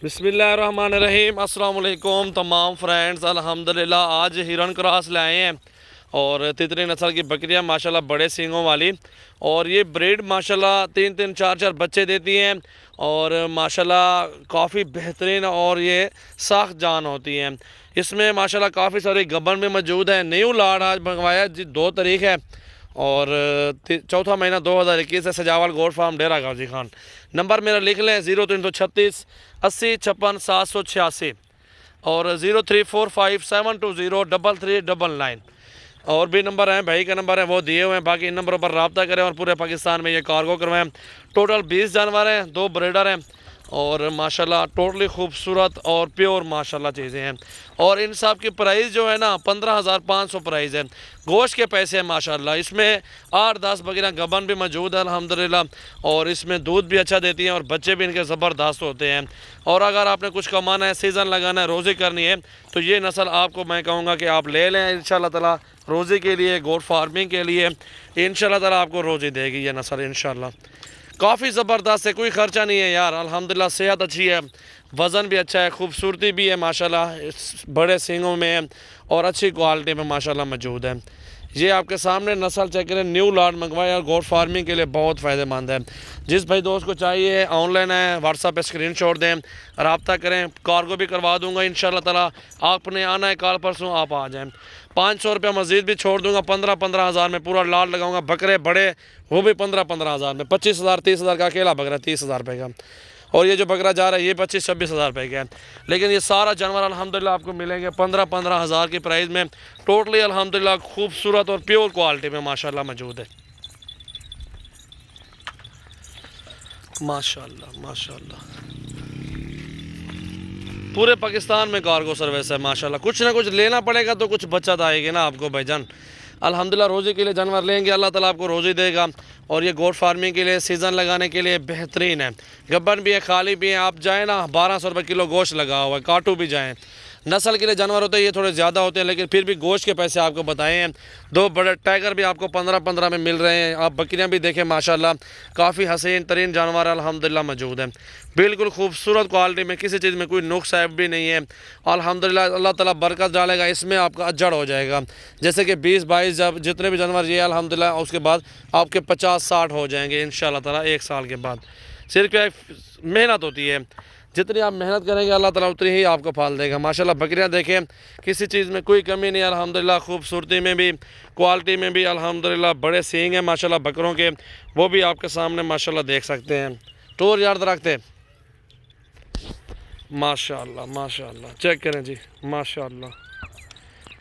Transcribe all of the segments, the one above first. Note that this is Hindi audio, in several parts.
बिस्मिल्लाहिर्रहमानिर्रहीम। अस्सलाम वालेकुम तमाम फ्रेंड्स। अल्हम्दुलिल्लाह आज हिरन क्रॉस लाए हैं और तितली नस्ल की बकरियां माशाल्लाह बड़े सींगों वाली, और ये ब्रीड माशाल्लाह 3-3 4-4 बच्चे देती हैं और माशाल्लाह काफ़ी बेहतरीन और ये साख्त जान होती हैं। इसमें माशाल्लाह काफ़ी सारी गब्बन भी मौजूद है। न्यू लाड़ आज मंगवाया 2 तारीख है और चौथा महीना 2021 है। सजावल गोट फार्म डेरा गाजी खान। नंबर मेरा लिख लें 0336 80 56 786 और 034572033399 और भी नंबर हैं, भाई का नंबर है वो दिए हुए हैं। बाकी इन नंबरों पर रब्ता करें और पूरे पाकिस्तान में ये कार्गो करवाएं। टोटल 20 जानवर हैं, 2 ब्रीडर हैं और माशाल्लाह टोटली खूबसूरत और प्योर माशाल्लाह चीज़ें हैं। और इन सब की प्राइस जो है ना 15,500 प्राइस है। गोश्त के पैसे हैं माशाल्लाह। इसमें 8-10 बकरियां गबन भी मौजूद है अल्हम्दुलिल्लाह, और इसमें दूध भी अच्छा देती हैं और बच्चे भी इनके ज़बरदस्त होते हैं। और अगर आपने कुछ कमाना है, सीज़न लगाना है, रोज़ी करनी है, तो ये नस्ल आपको मैं कहूँगा कि आप ले लें। इंशाल्लाह ताला रोज़ी के लिए, गोट फार्मिंग के लिए इंशाल्लाह ताला आपको रोज़ी देगी ये नस्ल इंशाल्लाह। काफ़ी ज़बरदस्त है, कोई ख़र्चा नहीं है यार। अल्हम्दुलिल्लाह सेहत अच्छी है, वज़न भी अच्छा है, खूबसूरती भी है माशाल्लाह, बड़े सींगों में है और अच्छी क्वालिटी में माशाल्लाह मौजूद है। ये आपके सामने नस्ल चेक करें, न्यू लाट मंगवाया और गोट फार्मिंग के लिए बहुत फ़ायदेमंद है। जिस भाई दोस्त को चाहिए ऑनलाइन है, व्हाट्सएप पे स्क्रीनशॉट दें, रब्ता करें, कार्गो भी करवा दूंगा इंशाल्लाह ताला। आपने आना है कल परसों आप आ जाएँ। 500 रुपया मज़ीद भी छोड़ दूंगा। 15-15 हज़ार में पूरा लाट लगाऊंगा। बकरे बड़े वो भी 15-15 हज़ार में। 25,000-30,000 का अकेला बकरा 30,000 रुपये का, और ये जो बकरा जा रहा है ये 25-26 हज़ार रुपये का है। लेकिन ये सारा जानवर अल्हम्दुलिल्लाह आपको मिलेंगे 15-15 हज़ार की प्राइस में। टोटली अल्हम्दुलिल्लाह खूबसूरत और प्योर क्वालिटी में माशाल्लाह मौजूद है। माशाल्लाह माशाल्लाह पूरे पाकिस्तान में कार्गो सर्विस है माशाल्लाह। कुछ ना कुछ लेना पड़ेगा तो कुछ बचत आएगी ना आपको भाईजान। अल्हम्दुलिल्लाह रोज़ी के लिए जानवर लेंगे, अल्लाह ताला आपको रोज़ी देगा। और ये गोट फार्मिंग के लिए, सीज़न लगाने के लिए बेहतरीन है। गब्बन भी है, खाली भी है। आप जाएँ ना 1200 रुपये किलो गोश्त लगा हुआ है। काटू भी जाएँ। नस्ल के लिए जानवर होते हैं ये थोड़े ज़्यादा होते हैं, लेकिन फिर भी गोश्त के पैसे आपको बताए हैं। 2 बड़े टाइगर भी आपको 15-15 में मिल रहे हैं। आप बकरियां भी देखें माशाल्लाह, काफ़ी हसीन तरीन जानवर अल्हम्दुलिल्लाह मौजूद हैं। बिल्कुल खूबसूरत क्वालिटी में, किसी चीज़ में कोई नुक्स ऐब भी नहीं है अल्हम्दुलिल्लाह। अल्लाह ताला बरकत डालेगा, इसमें आपका अजड़ हो जाएगा। जैसे कि 20-22 जब जितने भी जानवर ये अल्हम्दुलिल्लाह, उसके बाद आपके 50-60 हो जाएंगे इंशाल्लाह ताला 1 साल के बाद। सिर्फ क्या मेहनत होती है, जितनी आप मेहनत करेंगे अल्लाह ताला उतनी ही आपको फल देगा माशाल्लाह। बकरियां देखें, किसी चीज़ में कोई कमी नहीं अल्हम्दुलिल्लाह। खूबसूरती में भी, क्वालिटी में भी अल्हम्दुलिल्लाह। बड़े सींग हैं माशाल्लाह बकरों के, वो भी आपके सामने माशाल्लाह देख सकते हैं। टोर यार्ड रखते माशाल्लाह माशाल्लाह। चेक करें जी माशाल्लाह,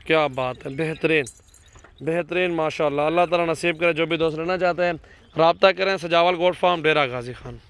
क्या बात है, बेहतरीन बेहतरीन माशाल्लाह। अल्लाह ताला नसीब करे। जो भी दोस्त लेना चाहते हैं रब्ता करें। सजावल गोट फार्म डेरा गाजी खान।